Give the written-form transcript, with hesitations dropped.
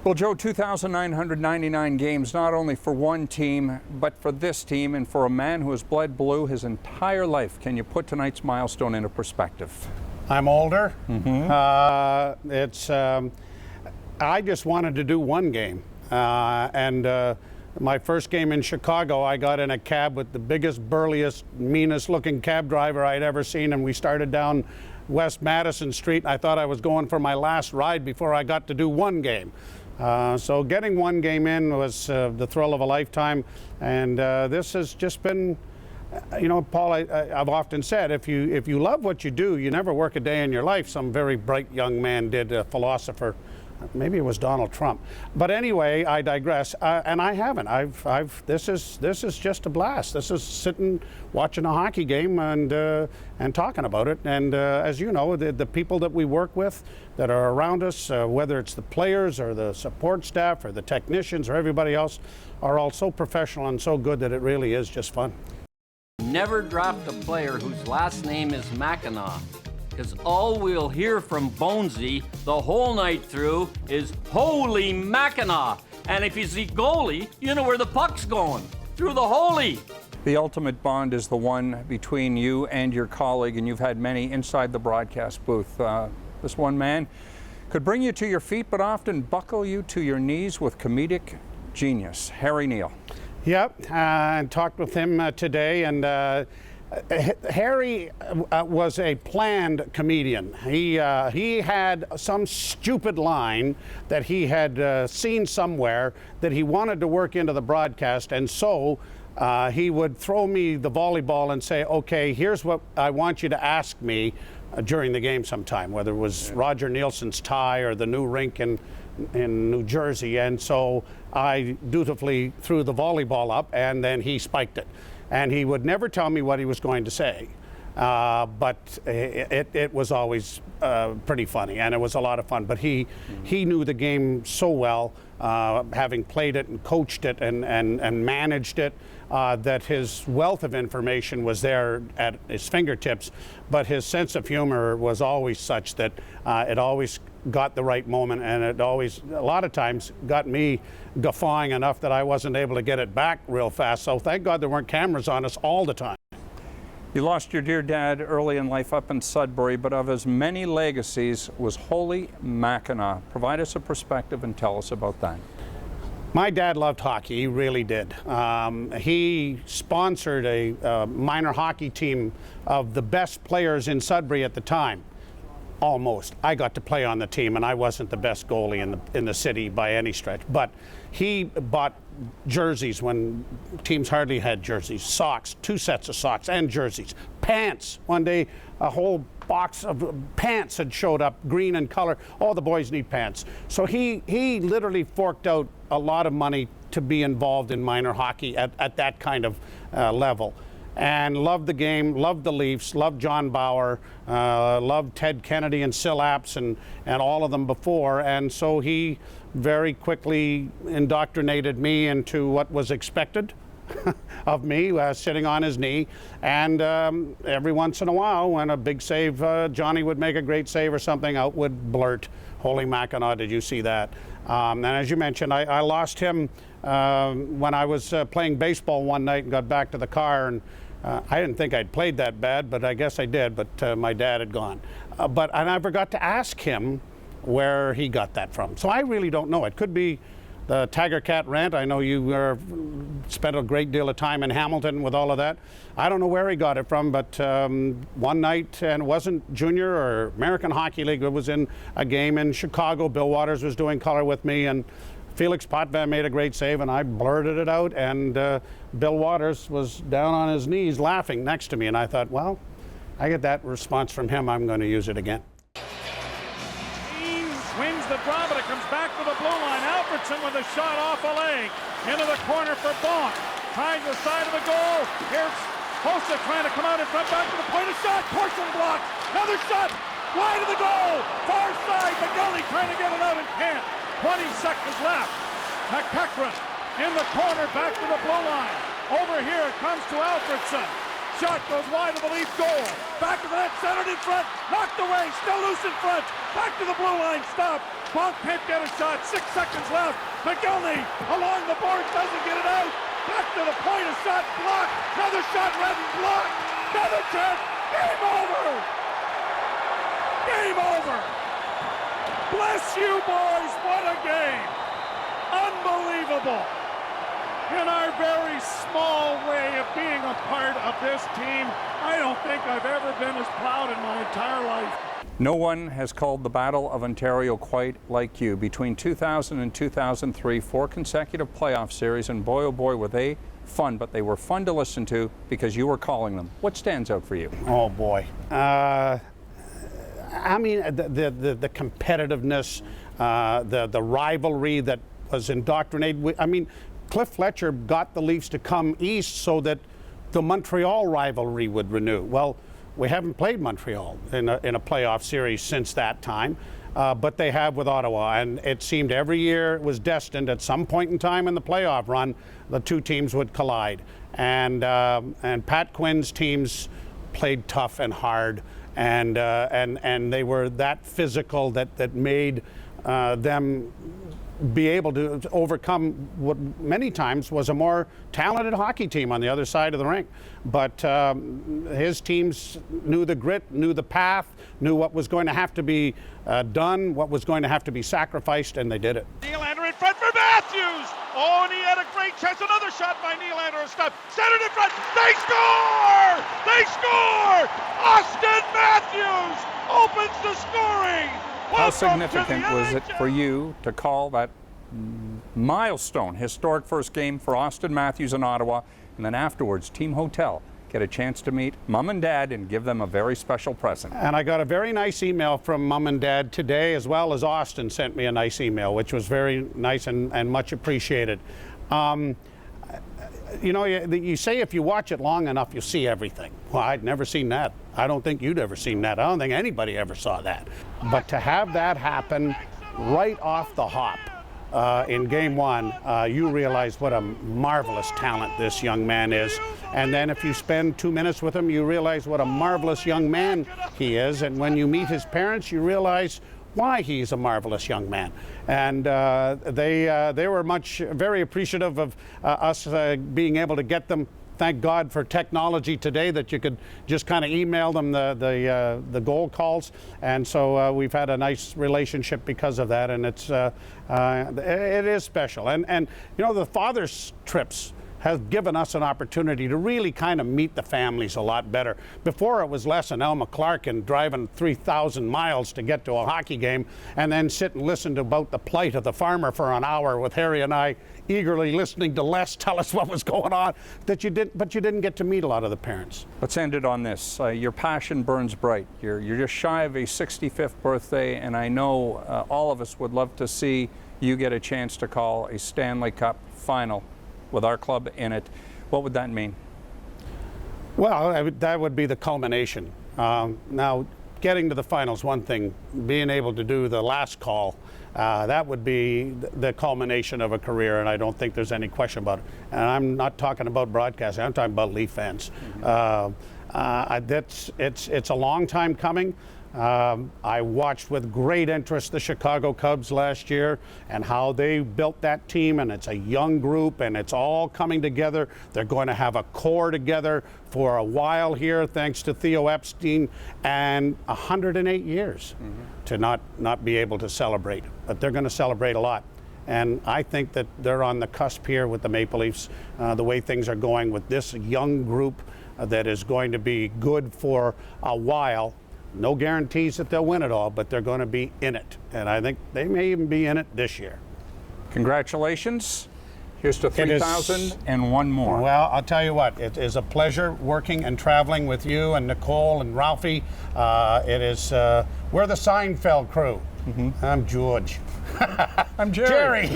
Well, Joe, 2,999 games, not only for one team, but for this team and for a man who has bled blue his entire life. Can you put tonight's milestone into perspective? I'm older. I just wanted to do one game. My first game in Chicago, I got in a cab with the biggest, burliest, meanest looking cab driver I'd ever seen, and we started down West Madison Street. I thought I was going for my last ride before I got to do one game. So getting one game in was the thrill of a lifetime, and this has just been, you know, Paul, I've often said, if you love what you do, you never work a day in your life. Some very bright young man did, a philosopher. Maybe it was Donald Trump. But anyway, I digress. And I haven't. This is just a blast. This is sitting, watching a hockey game and talking about it. And as you know, the people that we work with that are around us, whether it's the players or the support staff or the technicians or everybody else, are all so professional and so good that it really is just fun. Never draft a player whose last name is Mackinac, because all we'll hear from Bonesy the whole night through is "Holy Mackinac!" And if he's the goalie, you know where the puck's going, through the holy. The ultimate bond is the one between you and your colleague, and you've had many inside the broadcast booth. This one man could bring you to your feet, but often buckle you to your knees with comedic genius. Harry Neal. Yep, and talked with him today, and Harry was a planned comedian. He had some stupid line that he had seen somewhere that he wanted to work into the broadcast, and so he would throw me the volleyball and say, okay, here's what I want you to ask me during the game sometime, whether it was Roger Nielsen's tie or the new rink in New Jersey. And so I dutifully threw the volleyball up, and then he spiked it. And he would never tell me what he was going to say, but it was always pretty funny, and it was a lot of fun. But he knew the game so well, having played it and coached it and managed it, that his wealth of information was there at his fingertips. But his sense of humor was always such that it always got the right moment, and it always, a lot of times, got me guffawing enough that I wasn't able to get it back real fast. So thank God there weren't cameras on us all the time. You lost your dear dad early in life up in Sudbury, but of his many legacies was Holy Mackinac. Provide us a perspective and tell us about that. My dad loved hockey, he really did. He sponsored a minor hockey team of the best players in Sudbury at the time. Almost. I got to play on the team, and I wasn't the best goalie in the city by any stretch. But he bought jerseys when teams hardly had jerseys, socks, 2 sets of socks and jerseys, pants. One day, a whole box of pants had showed up, green in color. All the boys need pants. So he literally forked out a lot of money to be involved in minor hockey at that kind of level. And loved the game, loved the Leafs, loved John Bauer, loved Ted Kennedy and Sil Apps and all of them before. And so he very quickly indoctrinated me into what was expected of me, sitting on his knee. And every once in a while, when a big save, Johnny would make a great save or something, out would blurt, "Holy Mackinac, did you see that?" And as you mentioned, I lost him when I was playing baseball one night and got back to the car, and I didn't think I'd played that bad, but I guess I did, but my dad had gone. And I forgot to ask him where he got that from. So I really don't know. It could be the Tiger Cat rant. I know you spent a great deal of time in Hamilton with all of that. I don't know where he got it from, but one night, and it wasn't Junior or American Hockey League, it was in a game in Chicago. Bill Waters was doing color with me, and Felix Potvin made a great save, and I blurted it out, and Bill Waters was down on his knees laughing next to me, and I thought, well, I get that response from him, I'm going to use it again. He wins the draw, but it comes back to the blue line. Alfredson with a shot off a leg. Into the corner for Bonk. Tries the side of the goal. Here's Hossa trying to come out in front, back to the point of shot. Portion blocks. Another shot. Wide of the goal. Far side. McGully trying to get it out and can't. 20 seconds left. McEachran in the corner, back to the blue line. Over here it comes to Alfredson. Shot goes wide of the Leaf goal. Back to the net, centered in front. Knocked away, still loose in front. Back to the blue line, stop. Bonk can't get a shot. 6 seconds left. McGillney along the board doesn't get it out. Back to the point. A shot blocked. Another shot. Redden blocked. Another chance. Game over. Game over. Bless you, boys. What a game. Unbelievable. In our very small way of being a part of this team, I don't think I've ever been as proud in my entire life. No one has called the Battle of Ontario quite like you. Between 2000 and 2003, 4 consecutive playoff series, and boy, oh boy, were they fun, but they were fun to listen to because you were calling them. What stands out for you? Oh, boy. I mean, the competitiveness, the rivalry that was indoctrinated. I mean, Cliff Fletcher got the Leafs to come east so that the Montreal rivalry would renew. Well, we haven't played Montreal in a playoff series since that time, but they have with Ottawa, and it seemed every year it was destined at some point in time in the playoff run, the two teams would collide. And Pat Quinn's teams played tough and hard, and they were that physical that made them be able to overcome what many times was a more talented hockey team on the other side of the rink. But his teams knew the grit, knew the path, knew what was going to have to be done, what was going to have to be sacrificed, and they did it. Nylander in front for Matthews. Oh, and he had a great chance. Another shot by Nylander. A stop. Centered in front. They score! They score! Austin Matthews opens the scoring. How significant was it for you to call that milestone, historic first game for Austin Matthews in Ottawa, and then afterwards, Team Hotel, get a chance to meet Mom and Dad and give them a very special present? And I got a very nice email from Mom and Dad today, as well as Austin sent me a nice email, which was very nice and much appreciated. You know, you say if you watch it long enough, you'll see everything. Well, I'd never seen that. I don't think you'd ever seen that. I don't think anybody ever saw that. But to have that happen right off the hop in game one, you realize what a marvelous talent this young man is. And then if you spend 2 minutes with him, you realize what a marvelous young man he is. And when you meet his parents, you realize why he's a marvelous young man. And they were very appreciative of us being able to get them. Thank God for technology today that you could just kind of email them the goal calls, and so we've had a nice relationship because of that, and it is special. And you know, the father's trips has given us an opportunity to really kind of meet the families a lot better. Before, it was Les and Elma Clarkin driving 3,000 miles to get to a hockey game and then sit and listen to about the plight of the farmer for an hour with Harry and I eagerly listening to Les tell us what was going on, but you didn't get to meet a lot of the parents. Let's end it on this. Your passion burns bright. You're just shy of a 65th birthday, and I know all of us would love to see you get a chance to call a Stanley Cup final with our club in it. What would that mean? Well, that would be the culmination. Now, getting to the finals, one thing. Being able to do the last call, that would be the culmination of a career, and I don't think there's any question about it. And I'm not talking about broadcasting. I'm talking about Leaf fans. It's a long time coming. I watched with great interest the Chicago Cubs last year and how they built that team, and it's a young group and it's all coming together. They're going to have a core together for a while here, thanks to Theo Epstein, and 108 years to not be able to celebrate. But they're going to celebrate a lot. And I think that they're on the cusp here with the Maple Leafs, the way things are going with this young group that is going to be good for a while. No guarantees that they'll win it all, but they're going to be in it. And I think they may even be in it this year. Congratulations. Here's to 3,000 and one more. Well, I'll tell you what, it is a pleasure working and traveling with you and Nicole and Ralphie. We're the Seinfeld crew. I'm George. I'm Jerry.